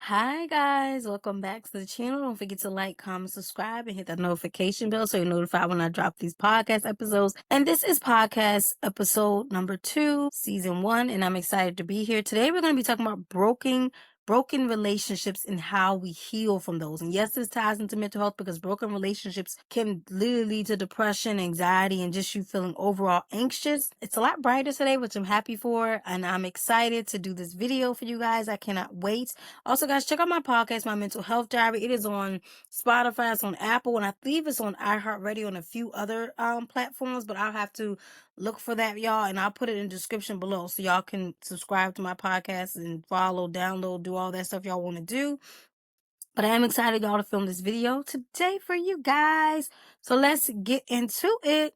Hi guys, welcome back to the channel. Don't forget to like, comment, subscribe, and hit that notification bell so you're notified when I drop these podcast episodes. And this is podcast episode number 2, season 1, and I'm excited to be here. Today we're going to be talking about broken relationships and how we heal from those. And yes, this ties into mental health because broken relationships can literally lead to depression, anxiety, and just you feeling overall anxious. It's a lot brighter today, which I'm happy for, and I'm excited to do this video for you guys. I cannot wait. Also, guys, check out my podcast, My Mental Health Diary. It is on Spotify, it's on Apple, and I believe it's on iHeartRadio and a few other platforms, but I'll have to look for that, y'all, and I'll put it in the description below so y'all can subscribe to my podcast and follow, download, do all that stuff y'all want to do. But I am excited, y'all, to film this video today for you guys. So let's get into it.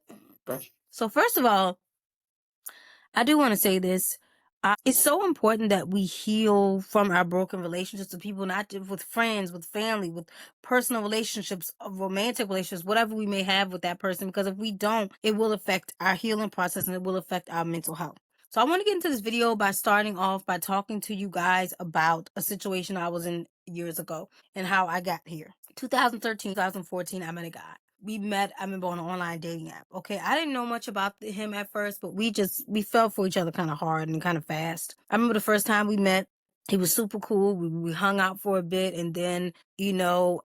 So first of all, I do want to say this. It's so important that we heal from our broken relationships with people, not just with friends, with family, with personal relationships, romantic relationships, whatever we may have with that person, because if we don't, it will affect our healing process and it will affect our mental health. So I want to get into this video by starting off by talking to you guys about a situation I was in years ago and how I got here. 2013, 2014, I met a guy. We met, I remember, on an online dating app. Okay, I didn't know much about him at first, but we fell for each other kind of hard and kind of fast. I remember the first time we met, he was super cool. We hung out for a bit, and then,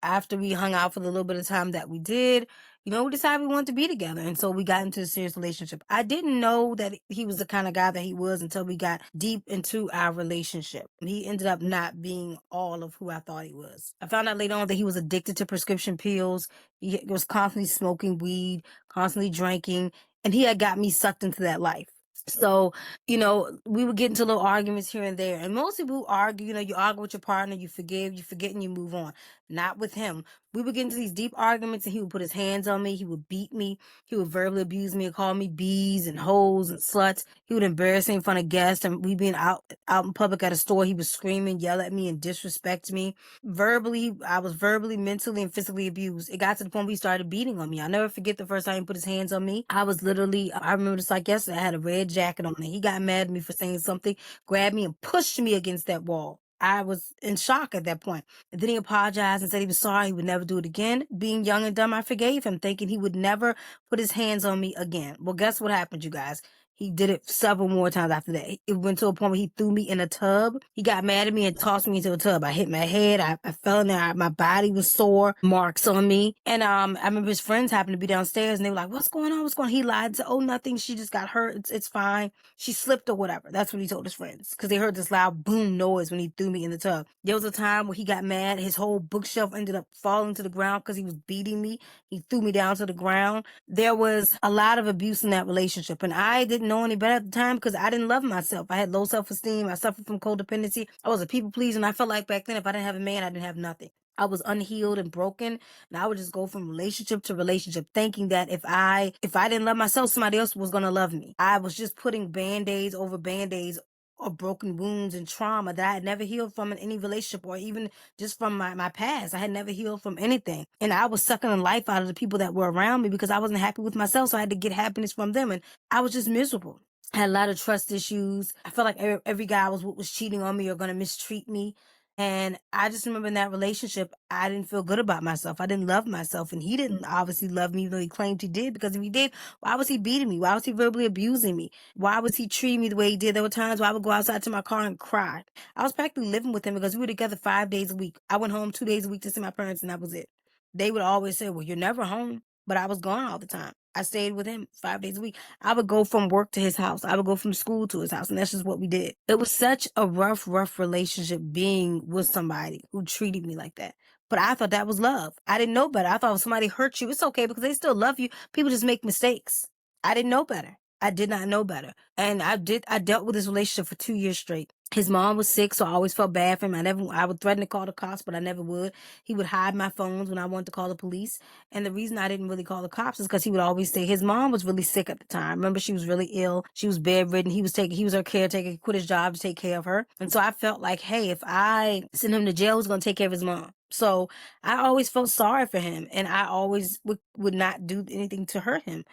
after we hung out for the little bit of time that we did, we decided we wanted to be together. And so we got into a serious relationship. I didn't know that he was the kind of guy that he was until we got deep into our relationship. He ended up not being all of who I thought he was. I found out later on that he was addicted to prescription pills. He was constantly smoking weed, constantly drinking, and he had got me sucked into that life. So, we would get into little arguments here and there. And most people argue, you argue with your partner, you forgive, you forget, and you move on. Not with him. We would get into these deep arguments and he would put his hands on me. He would beat me. He would verbally abuse me and call me bees and hoes and sluts. He would embarrass me in front of guests. And we being out in public at a store, he would scream and yell at me and disrespect me. I was verbally, mentally, and physically abused. It got to the point where he started beating on me. I'll never forget the first time he put his hands on me. I remember this like yesterday. I had a red jacket on and he got mad at me for saying something, grabbed me and pushed me against that wall. I was in shock at that point. And then he apologized and said he was sorry. He would never do it again. Being young and dumb, I forgave him, thinking he would never put his hands on me again. Well, guess what happened, you guys? He did it several more times after that. It went to a point where he threw me in a tub. He got mad at me and tossed me into a tub. I hit my head. I fell in there. My body was sore, marks on me. And I remember his friends happened to be downstairs and they were like, "What's going on? What's going on?" He lied and said, "Oh, nothing. She just got hurt. It's fine. She slipped or whatever." That's what he told his friends because they heard this loud boom noise when he threw me in the tub. There was a time where he got mad. His whole bookshelf ended up falling to the ground because he was beating me. He threw me down to the ground. There was a lot of abuse in that relationship. And I didn't know any better at the time because I didn't love myself. I had low self-esteem. I suffered from codependency. I was a people pleaser. And I felt like back then, if I didn't have a man, I didn't have nothing. I was unhealed and broken, and I would just go from relationship to relationship thinking that if I didn't love myself, somebody else was going to love me. I was just putting band-aids over band-aids of broken wounds and trauma that I had never healed from in any relationship or even just from my past. I had never healed from anything. And I was sucking the life out of the people that were around me because I wasn't happy with myself, so I had to get happiness from them, and I was just miserable. I had a lot of trust issues. I felt like every guy was cheating on me or going to mistreat me. And I just remember in that relationship, I didn't feel good about myself. I didn't love myself. And he didn't obviously love me, even though he claimed he did. Because if he did, why was he beating me? Why was he verbally abusing me? Why was he treating me the way he did? There were times where I would go outside to my car and cry. I was practically living with him because we were together 5 days a week. I went home 2 days a week to see my parents, and that was it. They would always say, "Well, you're never home." But I was gone all the time. I stayed with him 5 days a week. I would go from work to his house. I would go from school to his house. And that's just what we did. It was such a rough relationship being with somebody who treated me like that. But I thought that was love. I didn't know better. I thought if somebody hurt you, it's okay because they still love you. People just make mistakes. I didn't know better. I did not know better. And I dealt with this relationship for 2 years straight. His mom was sick, so I always felt bad for him. I would threaten to call the cops, but I never would. He would hide my phones when I wanted to call the police. And the reason I didn't really call the cops is because he would always say his mom was really sick at the time. Remember, she was really ill. She was bedridden. He was her caretaker. He quit his job to take care of her. And so I felt like, hey, if I send him to jail, who's going to take care of his mom? So I always felt sorry for him, and I always would not do anything to hurt him.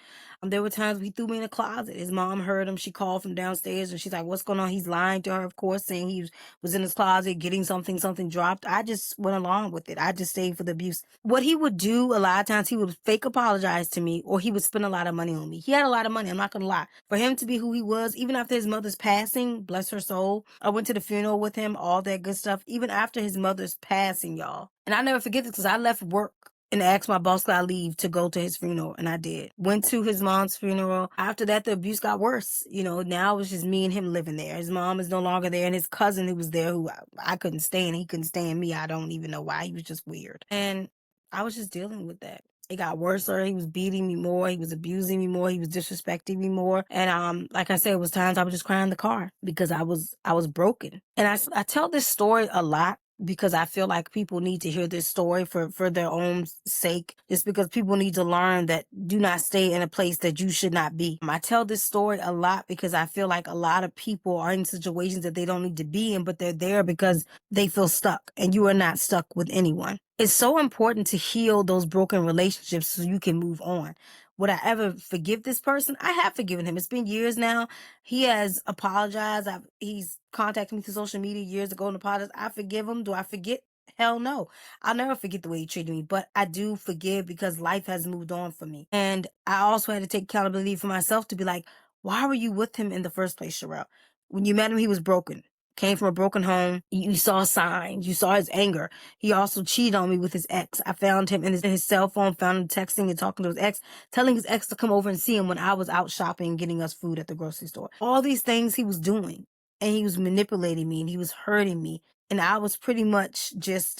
There were times he threw me in a closet. His mom heard him. She called from downstairs and she's like, what's going on? He's lying to her, of course, saying was in his closet getting something dropped. I just went along with it. I just stayed for the abuse. What he would do a lot of times, he would fake apologize to me, or he would spend a lot of money on me. He had a lot of money. I'm not going to lie. For him to be who he was, even after his mother's passing, bless her soul, I went to the funeral with him, all that good stuff, even after his mother's passing, y'all. And I never forget this because I left work and asked my boss could I leave to go to his funeral, and I did. Went to his mom's funeral. After that, the abuse got worse. Now it was just me and him living there. His mom is no longer there, and his cousin who was there, who I couldn't stand, he couldn't stand me. I don't even know why. He was just weird. And I was just dealing with that. It got worse. He was beating me more. He was abusing me more. He was disrespecting me more. And like I said, it was times I would just cry in the car because I was broken. And I tell this story a lot because I feel like people need to hear this story for their own sake. Just because people need to learn that do not stay in a place that you should not be. I tell this story a lot because I feel like a lot of people are in situations that they don't need to be in, but they're there because they feel stuck, and you are not stuck with anyone. It's so important to heal those broken relationships so you can move on. Would I ever forgive this person? I have forgiven him. It's been years now. He has apologized. He's contacted me through social media years ago and apologized. I forgive him. Do I forget? Hell no. I'll never forget the way he treated me, but I do forgive because life has moved on for me. And I also had to take accountability for myself to be like, why were you with him in the first place, Sherelle? When you met him, he was broken. Came from a broken home. You saw signs. You saw his anger. He also cheated on me with his ex. I found him in his cell phone, found him texting and talking to his ex, telling his ex to come over and see him when I was out shopping and getting us food at the grocery store. All these things he was doing, and he was manipulating me, and he was hurting me. And I was pretty much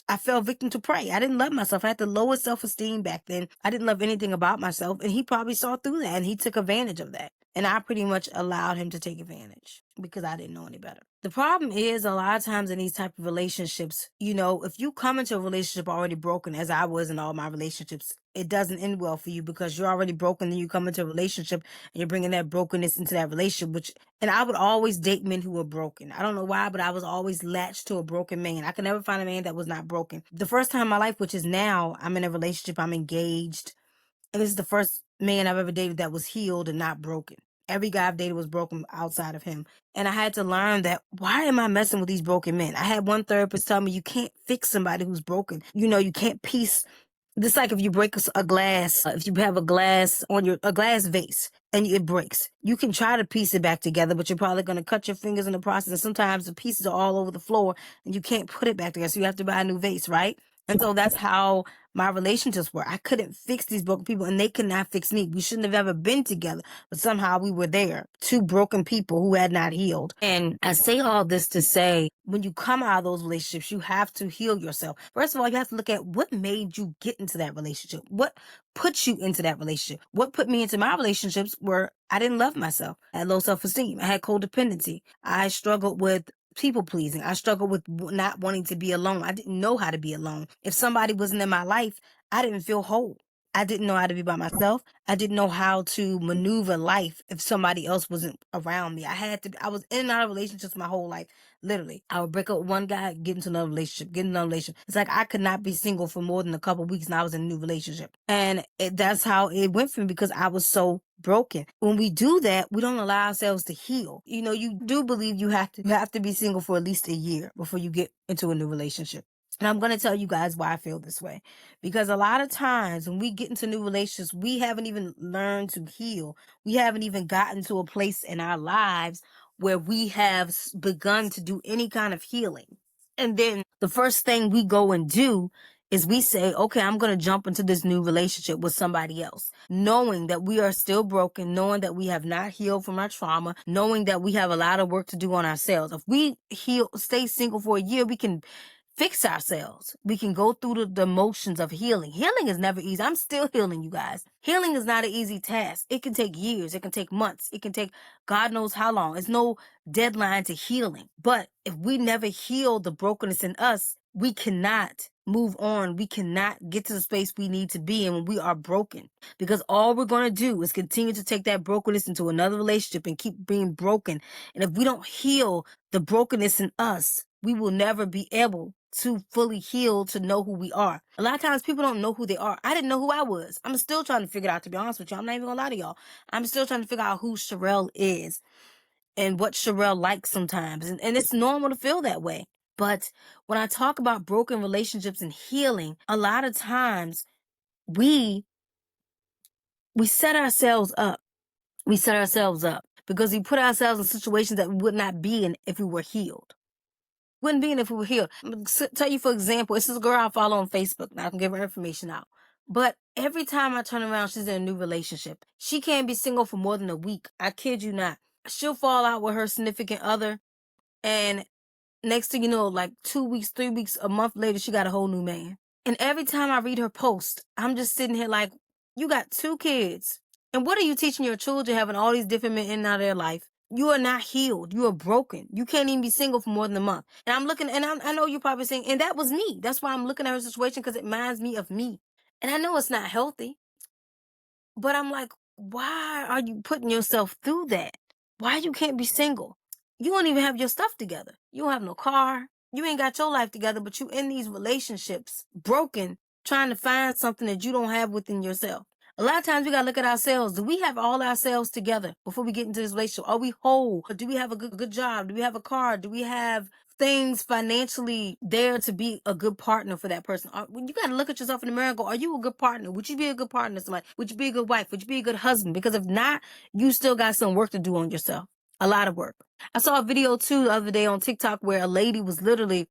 I fell victim to prey. I didn't love myself. I had the lowest self-esteem back then. I didn't love anything about myself. And he probably saw through that, and he took advantage of that. And I pretty much allowed him to take advantage because I didn't know any better. The problem is a lot of times in these type of relationships, if you come into a relationship already broken, as I was in all my relationships, it doesn't end well for you because you're already broken. Then you come into a relationship and you're bringing that brokenness into that relationship, and I would always date men who were broken. I don't know why, but I was always latched to a broken man. I could never find a man that was not broken. The first time in my life, which is now, I'm in a relationship, I'm engaged. And this is the first man I've ever dated that was healed and not broken. Every guy I've dated was broken outside of him. And I had to learn that, why am I messing with these broken men? I had one therapist tell me, you can't fix somebody who's broken. You can't piece. Just like if you break a glass, if you have a glass a glass vase and it breaks, you can try to piece it back together, but you're probably going to cut your fingers in the process. And sometimes the pieces are all over the floor and you can't put it back together. So you have to buy a new vase, right? And so that's how my relationships were. I couldn't fix these broken people and they could not fix me. We shouldn't have ever been together, but somehow we were there. Two broken people who had not healed. And I say all this to say, when you come out of those relationships, you have to heal yourself. First of all, you have to look at what made you get into that relationship. What put you into that relationship? What put me into my relationships were I didn't love myself. I had low self-esteem. I had codependency. I struggled with people pleasing. I struggled with not wanting to be alone. I didn't know how to be alone. If somebody wasn't in my life, I didn't feel whole. I didn't know how to be by myself. I didn't know how to maneuver life if somebody else wasn't around me. I was in and out of relationships my whole life. Literally. I would break up with one guy, get into another relationship, get into another relationship. It's like I could not be single for more than a couple of weeks and I was in a new relationship. And that's how it went for me because I was so broken. When we do that, we don't allow ourselves to heal. You do believe you have to be single for at least a year before you get into a new relationship. And I'm going to tell you guys why I feel this way. Because a lot of times when we get into new relationships, we haven't even learned to heal. We haven't even gotten to a place in our lives where we have begun to do any kind of healing. And then the first thing we go and do is we say, okay, I'm going to jump into this new relationship with somebody else, knowing that we are still broken, knowing that we have not healed from our trauma, knowing that we have a lot of work to do on ourselves. If we stay single for a year, we can fix ourselves. We can go through the motions of healing. Healing is never easy. I'm still healing, you guys. Healing is not an easy task. It can take years. It can take months. It can take God knows how long. There's no deadline to healing. But if we never heal the brokenness in us, we cannot move on. We cannot get to the space we need to be in when we are broken. Because all we're going to do is continue to take that brokenness into another relationship and keep being broken. And if we don't heal the brokenness in us, we will never be able to fully heal, to know who we are. A lot of times people don't know who they are. I didn't know who I was. I'm still trying to figure it out, to be honest with you. I'm not even gonna lie to y'all. I'm still trying to figure out who Sherelle is and what Sherelle likes sometimes. And it's normal to feel that way. But when I talk about broken relationships and healing, a lot of times we set ourselves up. We set ourselves up because we put ourselves in situations that we would not be in if we were healed. Wouldn't be in if we were healed. I'm going to tell you, for example, this is a girl I follow on Facebook. Now I can give her information out. But every time I turn around, she's in a new relationship. She can't be single for more than a week. I kid you not. She'll fall out with her significant other, and next thing you know, like 2 weeks, 3 weeks, a month later, she got a whole new man. And every time I read her post, I'm just sitting here like, you got 2 kids. And what are you teaching your children having all these different men in and out of their life? You are not healed. You are broken. You can't even be single for more than a month. And I'm looking, and I know you're probably saying, and that was me. That's why I'm looking at her situation, because it reminds me of me. And I know it's not healthy. But I'm like, why are you putting yourself through that? Why you can't be single? You don't even have your stuff together. You don't have no car. You ain't got your life together, but you in these relationships, broken, trying to find something that you don't have within yourself. A lot of times we got to look at ourselves. Do we have all ourselves together before we get into this relationship? Are we whole? Or do we have a good job? Do we have a car? Do we have things financially there to be a good partner for that person? You got to look at yourself in the mirror and go, are you a good partner? Would you be a good partner to somebody? Would you be a good wife? Would you be a good husband? Because if not, you still got some work to do on yourself. A lot of work. I saw a video too the other day on TikTok where a lady was literally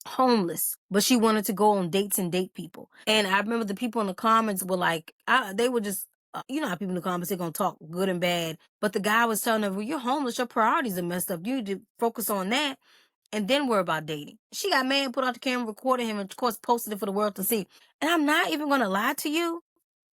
homeless, but she wanted to go on dates and date people. And I remember the people in the comments were like, they were just, you know how people in the comments, they're going to talk good and bad. But the guy was telling her, well, you're homeless. Your priorities are messed up. You need to focus on that and then worry about dating. She got mad, put out the camera, recorded him, and of course posted it for the world to see. And I'm not even going to lie to you.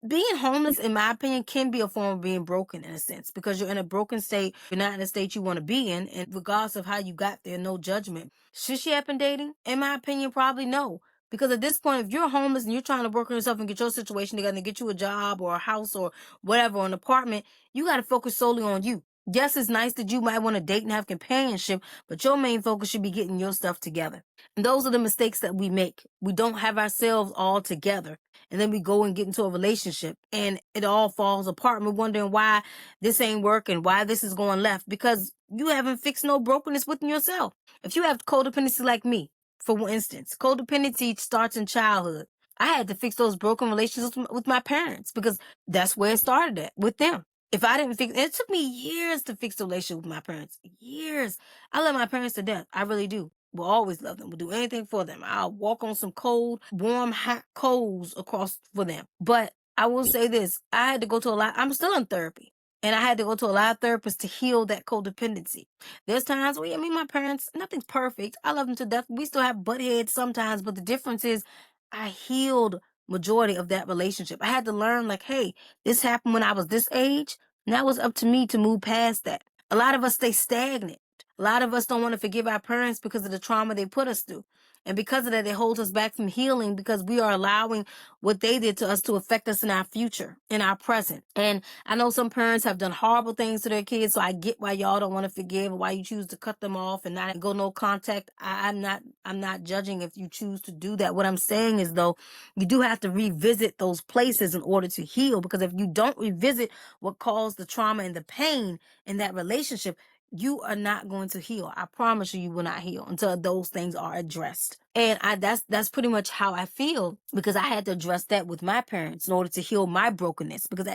Being homeless, in my opinion, can be a form of being broken in a sense, because you're in a broken state. You're not in a state you want to be in. And regardless of how you got there, no judgment. Should she have been dating? In my opinion, probably no. Because at this point, if you're homeless and you're trying to work on yourself and get your situation together and get you a job or a house or whatever, or an apartment, you got to focus solely on you. Yes, it's nice that you might want to date and have companionship, but your main focus should be getting your stuff together. And those are the mistakes that we make. We don't have ourselves all together. And then we go and get into a relationship and it all falls apart. And we're wondering why this ain't working, why this is going left, because you haven't fixed no brokenness within yourself. If you have codependency like me, for instance, codependency starts in childhood. I had to fix those broken relationships with my parents because that's where it started at, with them. If I didn't fix it, took me years to fix the relationship with my parents. Years. I love my parents to death. I really do. Will always love them. Will do anything for them. I'll walk on some cold, warm, hot coals across for them. But I will say this. I had to go to a lot. I'm still in therapy. And I had to go to a lot of therapists to heal that codependency. There's times where, my parents, nothing's perfect. I love them to death. We still have butt heads sometimes. But the difference is I healed majority of that relationship. I had to learn like, hey, this happened when I was this age. Now it's up to me to move past that. A lot of us stay stagnant. A lot of us don't want to forgive our parents because of the trauma they put us through. And because of that, it holds us back from healing because we are allowing what they did to us to affect us in our future, in our present. And I know some parents have done horrible things to their kids, so I get why y'all don't want to forgive or why you choose to cut them off and not go no contact. I'm not judging if you choose to do that. What I'm saying is, though, you do have to revisit those places in order to heal, because if you don't revisit what caused the trauma and the pain in that relationship, you are not going to heal. I promise you, you will not heal until those things are addressed. And that's pretty much how I feel, because I had to address that with my parents in order to heal my brokenness, because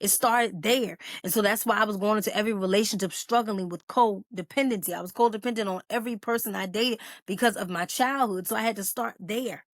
it started there. And so that's why I was going into every relationship struggling with codependency. I was codependent on every person I dated because of my childhood. So I had to start there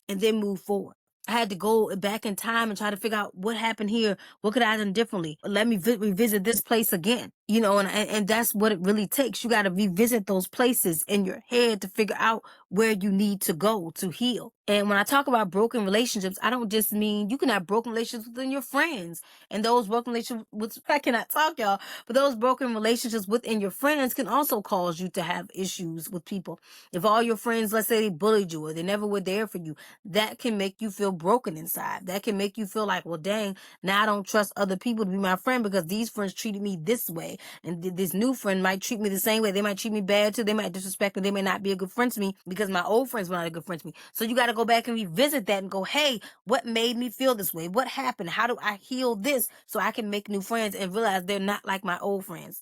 and then move forward. I had to go back in time and try to figure out what happened here. What could I have done differently? Let me revisit this place again. And that's what it really takes. You got to revisit those places in your head to figure out where you need to go to heal. And when I talk about broken relationships, I don't just mean you can have broken relationships within your friends. And those broken relationships, I cannot talk, y'all, but those broken relationships within your friends can also cause you to have issues with people. If all your friends, let's say they bullied you or they never were there for you, that can make you feel broken inside. That can make you feel like, well, dang, now I don't trust other people to be my friend because these friends treated me this way. way. And this new friend might treat me the same way. They might treat me bad too. They might disrespect me. They may not be a good friend to me because my old friends were not a good friend to me. So you got to go back and revisit that and go, hey, what made me feel this way? What happened? How do I heal this so I can make new friends and realize they're not like my old friends?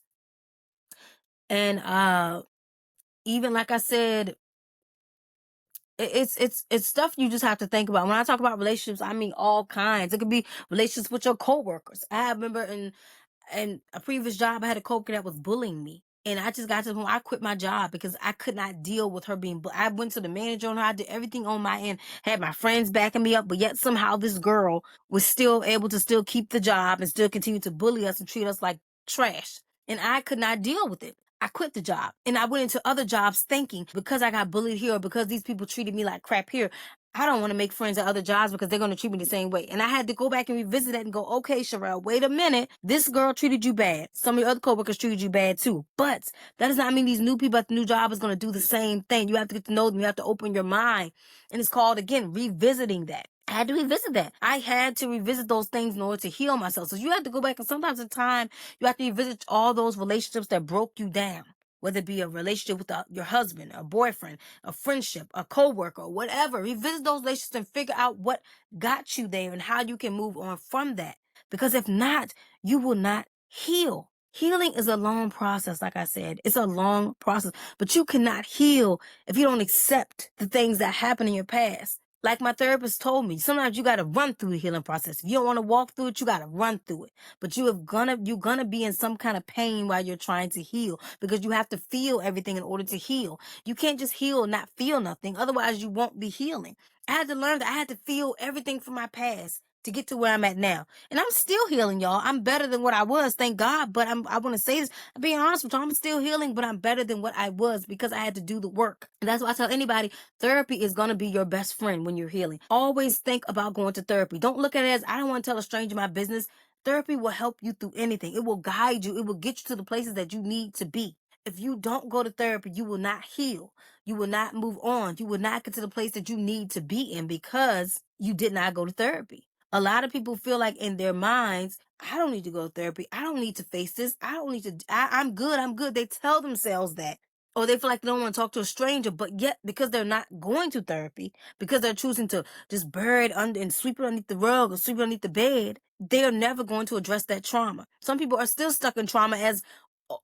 And even like I said, it's stuff you just have to think about. When I talk about relationships, I mean all kinds. It could be relationships with your coworkers. I remember in a previous job, I had a coworker that was bullying me. And I just got to the point I quit my job because I could not deal with her being I went to the manager on her. I did everything on my end, had my friends backing me up, but yet somehow this girl was still able to still keep the job and still continue to bully us and treat us like trash. And I could not deal with it. I quit the job and I went into other jobs thinking because I got bullied here or because these people treated me like crap here, I don't want to make friends at other jobs because they're going to treat me the same way. And I had to go back and revisit that and go, okay, Sherelle, wait a minute. This girl treated you bad. Some of your other coworkers treated you bad too. But that does not mean these new people at the new job is going to do the same thing. You have to get to know them. You have to open your mind. And it's called, again, revisiting that. I had to revisit that. I had to revisit those things in order to heal myself. So you have to go back, and sometimes in time, you have to revisit all those relationships that broke you down. Whether it be a relationship with your husband, a boyfriend, a friendship, a coworker, whatever. Revisit those relationships and figure out what got you there and how you can move on from that. Because if not, you will not heal. Healing is a long process, like I said. It's a long process. But you cannot heal if you don't accept the things that happened in your past. Like my therapist told me, sometimes you got to run through the healing process. If you don't want to walk through it, you got to run through it. But you're gonna be in some kind of pain while you're trying to heal because you have to feel everything in order to heal. You can't just heal and not feel nothing. Otherwise, you won't be healing. I had to learn that I had to feel everything from my past to get to where I'm at now. And I'm still healing, y'all. I'm better than what I was, thank God. But I want to say this, I'm being honest with you, I'm still healing, but I'm better than what I was because I had to do the work. And that's why I tell anybody, therapy is going to be your best friend when you're healing. Always think about going to therapy. Don't look at it as, I don't want to tell a stranger my business. Therapy will help you through anything. It will guide you. It will get you to the places that you need to be. If you don't go to therapy, you will not heal. You will not move on. You will not get to the place that you need to be in because you did not go to therapy. A lot of people feel like in their minds, I don't need to go to therapy. I don't need to face this. I don't need to, I'm good. I'm good. They tell themselves that. Or they feel like they don't want to talk to a stranger, but yet because they're not going to therapy, because they're choosing to just bury it under and sweep it underneath the rug or sweep it underneath the bed, they're never going to address that trauma. Some people are still stuck in trauma as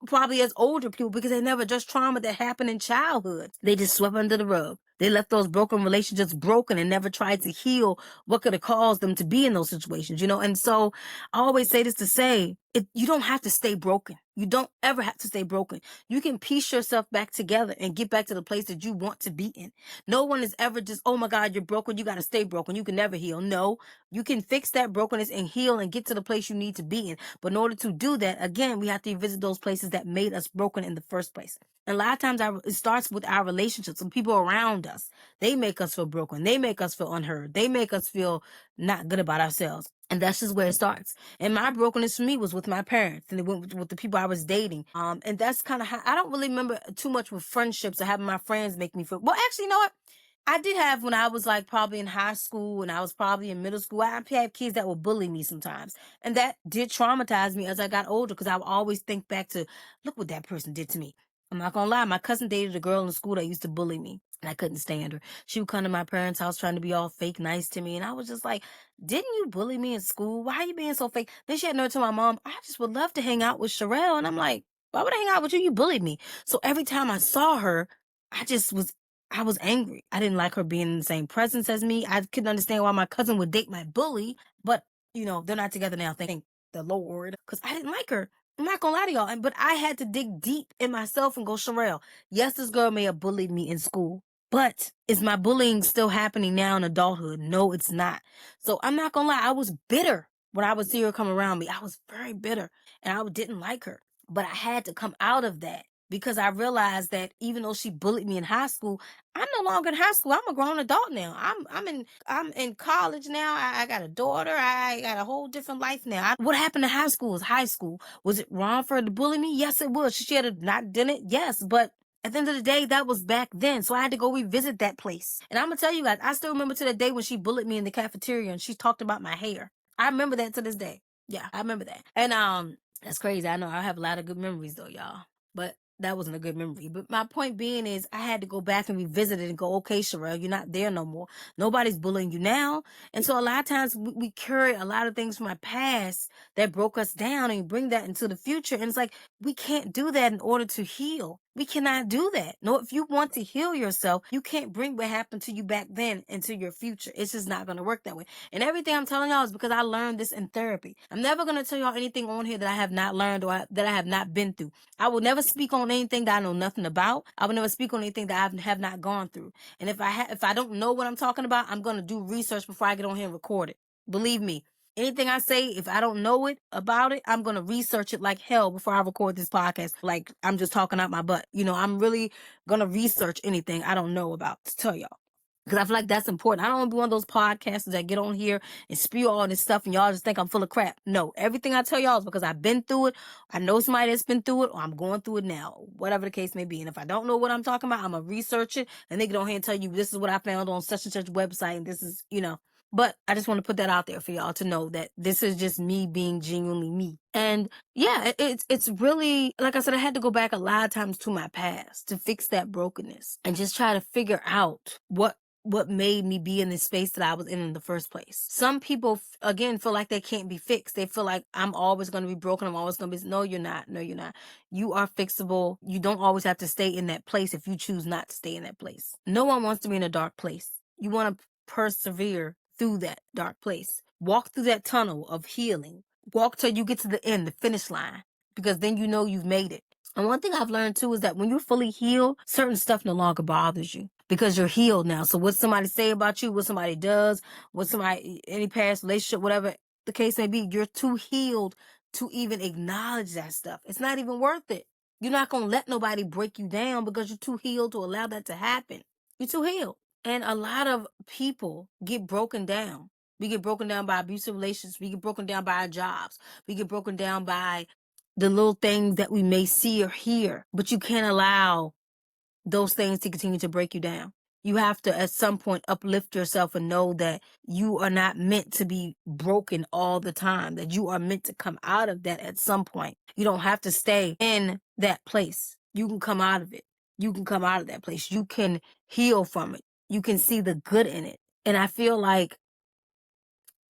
probably as older people because they never addressed trauma that happened in childhood. They just swept under the rug. They left those broken relationships broken and never tried to heal what could have caused them to be in those situations, you know? And so I always say this to say, you don't have to stay broken. You don't ever have to stay broken. You can piece yourself back together and get back to the place that you want to be in. No one is ever just, oh my God, you're broken. You got to stay broken. You can never heal. No, you can fix that brokenness and heal and get to the place you need to be in. But in order to do that, again, we have to visit those places that made us broken in the first place. And a lot of times it starts with our relationships and people around us. They make us feel broken. They make us feel unheard. They make us feel not good about ourselves. And that's just where it starts. And my brokenness for me was with my parents and it went with the people I was dating. And that's kind of how, I don't really remember too much with friendships or having my friends make me feel, well, actually, you know what? I did have when I was like probably in high school and I was probably in middle school, I had kids that would bully me sometimes. And that did traumatize me as I got older because I would always think back to, look what that person did to me. I'm not gonna lie, my cousin dated a girl in school that used to bully me. And I couldn't stand her. She would come to my parents' house trying to be all fake nice to me. And I was just like, didn't you bully me in school? Why are you being so fake? Then she had nerve to my mom, I just would love to hang out with Sherelle. And I'm like, why would I hang out with you? You bullied me. So every time I saw her, I was angry. I didn't like her being in the same presence as me. I couldn't understand why my cousin would date my bully. But, you know, they're not together now, thank the Lord. Because I didn't like her. I'm not gonna lie to y'all. But I had to dig deep in myself and go, Sherelle, yes, this girl may have bullied me in school. But is my bullying still happening now in adulthood? No, it's not. So I'm not gonna lie. I was bitter when I would see her come around me. I was very bitter and I didn't like her. But I had to come out of that because I realized that even though she bullied me in high school, I'm no longer in high school. I'm a grown adult now. I'm in college now. I got a daughter. I got a whole different life now. What happened to high school is high school. Was it wrong for her to bully me? Yes, it was. She had not done it. Yes, but at the end of the day, that was back then. So I had to go revisit that place. And I'm gonna tell you guys, I still remember to the day when she bullied me in the cafeteria and she talked about my hair. I remember that to this day. Yeah, I remember that. And That's crazy. I know I have a lot of good memories though, y'all. But that wasn't a good memory. But my point being is I had to go back and revisit it and go, okay, Sherelle, you're not there no more. Nobody's bullying you now. And so a lot of times we carry a lot of things from our past that broke us down and bring that into the future. And it's like, we can't do that in order to heal. We cannot do that. No, if you want to heal yourself, you can't bring what happened to you back then into your future. It's just not going to work that way. And everything I'm telling y'all is because I learned this in therapy. I'm never going to tell y'all anything on here that I have not learned or that I have not been through. I will never speak on anything that I know nothing about. I will never speak on anything that I have not gone through. And if I don't know what I'm talking about, I'm going to do research before I get on here and record it. Believe me. Anything I say, if I don't know it about it, I'm going to research it like hell before I record this podcast. Like I'm just talking out my butt. I'm really going to research anything I don't know about to tell y'all. Because I feel like that's important. I don't want to be one of those podcasters that get on here and spew all this stuff and y'all just think I'm full of crap. No, everything I tell y'all is because I've been through it. I know somebody that's been through it or I'm going through it now, whatever the case may be. And if I don't know what I'm talking about, I'm going to research it and they get on here and tell you this is what I found on such and such website and this is, But I just want to put that out there for y'all to know that this is just me being genuinely me. And yeah, it's really, like I said, I had to go back a lot of times to my past to fix that brokenness and just try to figure out what made me be in this space that I was in the first place. Some people, again, feel like they can't be fixed. They feel like I'm always going to be broken. I'm always going to be, no, you're not. No, you're not. You are fixable. You don't always have to stay in that place if you choose not to stay in that place. No one wants to be in a dark place. You want to persevere through that dark place. Walk through that tunnel of healing. Walk till you get to the end, the finish line, because then you know you've made it. And one thing I've learned too is that when you're fully healed, certain stuff no longer bothers you because you're healed now. So what somebody say about you, what somebody does, any past relationship, whatever the case may be, you're too healed to even acknowledge that stuff. It's not even worth it. You're not going to let nobody break you down because you're too healed to allow that to happen. You're too healed. And a lot of people get broken down. We get broken down by abusive relationships. We get broken down by our jobs. We get broken down by the little things that we may see or hear. But you can't allow those things to continue to break you down. You have to, at some point, uplift yourself and know that you are not meant to be broken all the time, that you are meant to come out of that at some point. You don't have to stay in that place. You can come out of it. You can come out of that place. You can heal from it. You can see the good in it. And I feel like,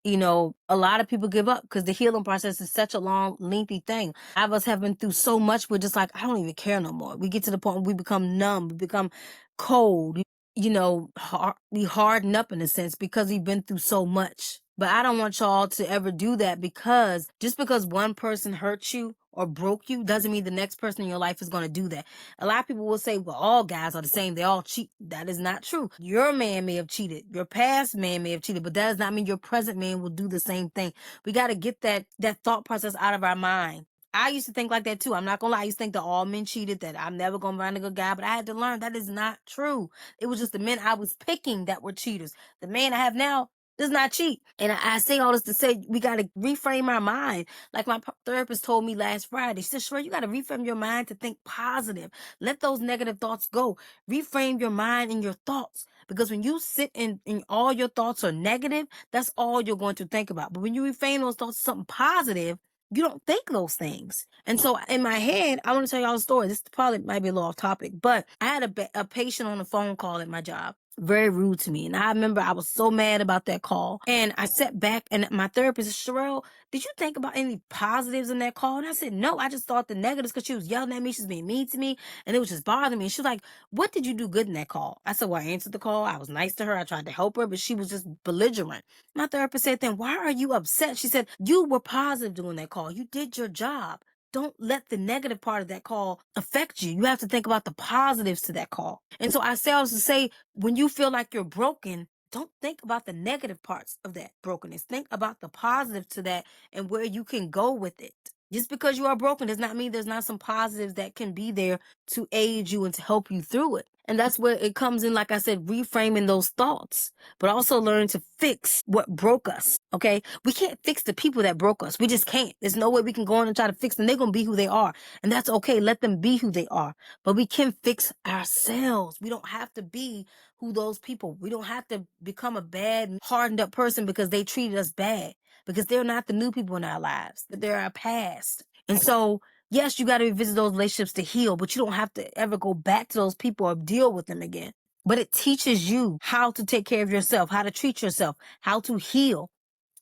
a lot of people give up because the healing process is such a long, lengthy thing. A lot of us have been through so much, we're just like, I don't even care no more. We get to the point where we become numb, we become cold, we harden up in a sense because we've been through so much. But I don't want y'all to ever do that because just because one person hurt you or broke you doesn't mean the next person in your life is going to do that. A lot of people will say, well, all guys are the same. They all cheat. That is not true. Your man may have cheated. Your past man may have cheated, but that does not mean your present man will do the same thing. We got to get that thought process out of our mind. I used to think like that too. I'm not gonna lie. I used to think that all men cheated, that I'm never gonna find a good guy, but I had to learn that is not true. It was just the men I was picking that were cheaters. The man I have now does not cheat. And I say all this to say we got to reframe our mind. Like my therapist told me last Friday, she said, sure, you got to reframe your mind to think positive. Let those negative thoughts go. Reframe your mind and your thoughts. Because when you sit in all your thoughts are negative, that's all you're going to think about. But when you reframe those thoughts to something positive, you don't think those things. And so in my head, I want to tell y'all a story. This probably might be a little off topic, but I had a patient on a phone call at my job. Very rude to me. And I remember I was so mad about that call. And I sat back and my therapist said, Sherelle, did you think about any positives in that call? And I said, no, I just thought the negatives because she was yelling at me. She was being mean to me. And it was just bothering me. And she was like, what did you do good in that call? I said, well, I answered the call. I was nice to her. I tried to help her, but she was just belligerent. My therapist said, then why are you upset? She said, you were positive during that call. You did your job. Don't let the negative part of that call affect you. You have to think about the positives to that call. And so I say all this to say, when you feel like you're broken, don't think about the negative parts of that brokenness. Think about the positive to that and where you can go with it. Just because you are broken does not mean there's not some positives that can be there to aid you and to help you through it. And that's where it comes in, like I said, reframing those thoughts, but also learn to fix what broke us, okay? We can't fix the people that broke us. We just can't. There's no way we can go in and try to fix them. They're going to be who they are, and that's okay. Let them be who they are, but we can fix ourselves. We don't have to be who those people. We don't have to become a bad, hardened up person because they treated us bad, because they're not the new people in our lives, but they're our past. And so, yes, you got to revisit those relationships to heal, but you don't have to ever go back to those people or deal with them again. But it teaches you how to take care of yourself, how to treat yourself, how to heal.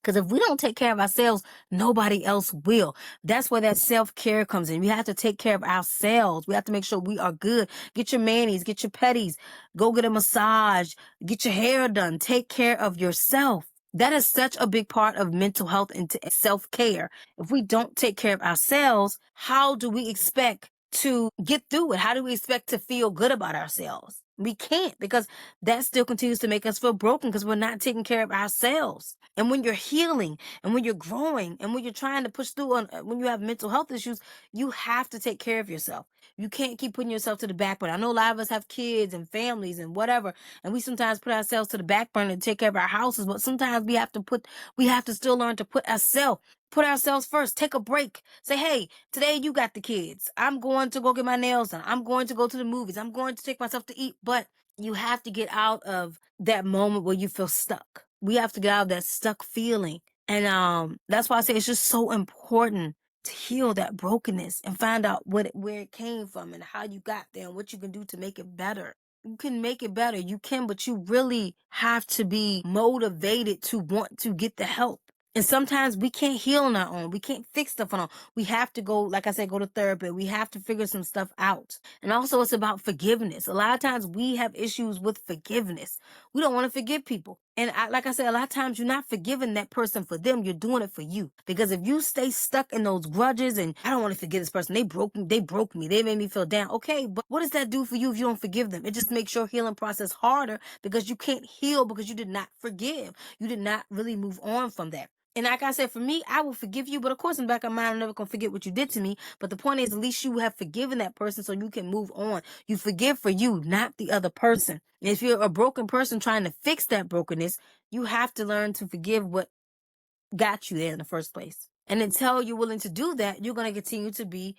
Because if we don't take care of ourselves, nobody else will. That's where that self-care comes in. We have to take care of ourselves. We have to make sure we are good. Get your manis, get your petties, go get a massage, get your hair done. Take care of yourself. That is such a big part of mental health and self-care. If we don't take care of ourselves, how do we expect to get through it? How do we expect to feel good about ourselves? We can't, because that still continues to make us feel broken because we're not taking care of ourselves. And when you're healing and when you're growing and when you're trying to push through on when you have mental health issues, you have to take care of yourself. You can't keep putting yourself to the back burner. I know a lot of us have kids and families and whatever, and we sometimes put ourselves to the back burner to take care of our houses, but sometimes we have to still learn to put ourselves first. Take a break. Say, hey, today you got the kids. I'm going to go get my nails done. I'm going to go to the movies. I'm going to take myself to eat. But you have to get out of that moment where you feel stuck. We have to get out of that stuck feeling. And that's why I say it's just so important to heal that brokenness and find out where it came from and how you got there and what you can do to make it better. You can make it better. You can, but you really have to be motivated to want to get the help. And sometimes we can't heal on our own. We can't fix stuff on our own. We have to go, like I said, go to therapy. We have to figure some stuff out. And also it's about forgiveness. A lot of times we have issues with forgiveness. We don't want to forgive people. And like I said, a lot of times you're not forgiving that person for them. You're doing it for you. Because if you stay stuck in those grudges and I don't want to forgive this person. They broke me. They made me feel down. Okay, but what does that do for you if you don't forgive them? It just makes your healing process harder because you can't heal because you did not forgive. You did not really move on from that. And like I said, for me, I will forgive you. But of course, in the back of my mind, I'm never going to forget what you did to me. But the point is, at least you have forgiven that person so you can move on. You forgive for you, not the other person. And if you're a broken person trying to fix that brokenness, you have to learn to forgive what got you there in the first place. And until you're willing to do that, you're going to continue to be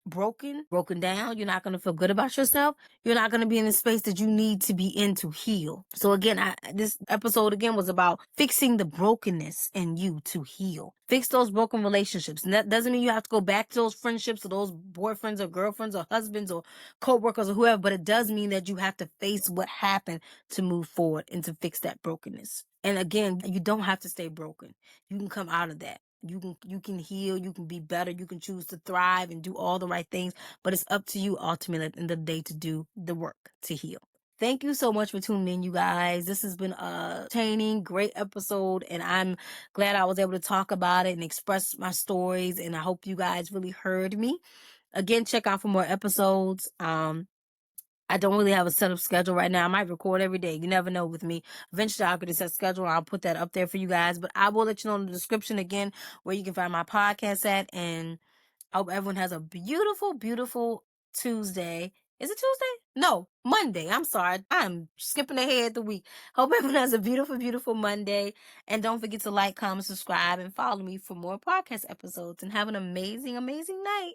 broken down. You're not going to feel good about yourself. You're not going to be in the space that you need to be in to heal. So again, this episode again was about fixing the brokenness in you to heal. Fix those broken relationships. And that doesn't mean you have to go back to those friendships or those boyfriends or girlfriends or husbands or co-workers or whoever, but it does mean that you have to face what happened to move forward and to fix that brokenness. And again, you don't have to stay broken. You can come out of that. You can heal, you can be better, you can choose to thrive and do all the right things, but it's up to you ultimately at the end of the day to do the work to heal. Thank you so much for tuning in, you guys. This has been a entertaining, great episode, and I'm glad I was able to talk about it and express my stories, and I hope you guys really heard me. Again, check out for more episodes. I don't really have a set up schedule right now. I might record every day. You never know with me. Eventually, I'll get a set schedule. I'll put that up there for you guys. But I will let you know in the description again where you can find my podcast at. And I hope everyone has a beautiful, beautiful Tuesday. Is it Tuesday? No, Monday. I'm sorry. I'm skipping ahead the week. Hope everyone has a beautiful, beautiful Monday. And don't forget to like, comment, subscribe, and follow me for more podcast episodes. And have an amazing, amazing night.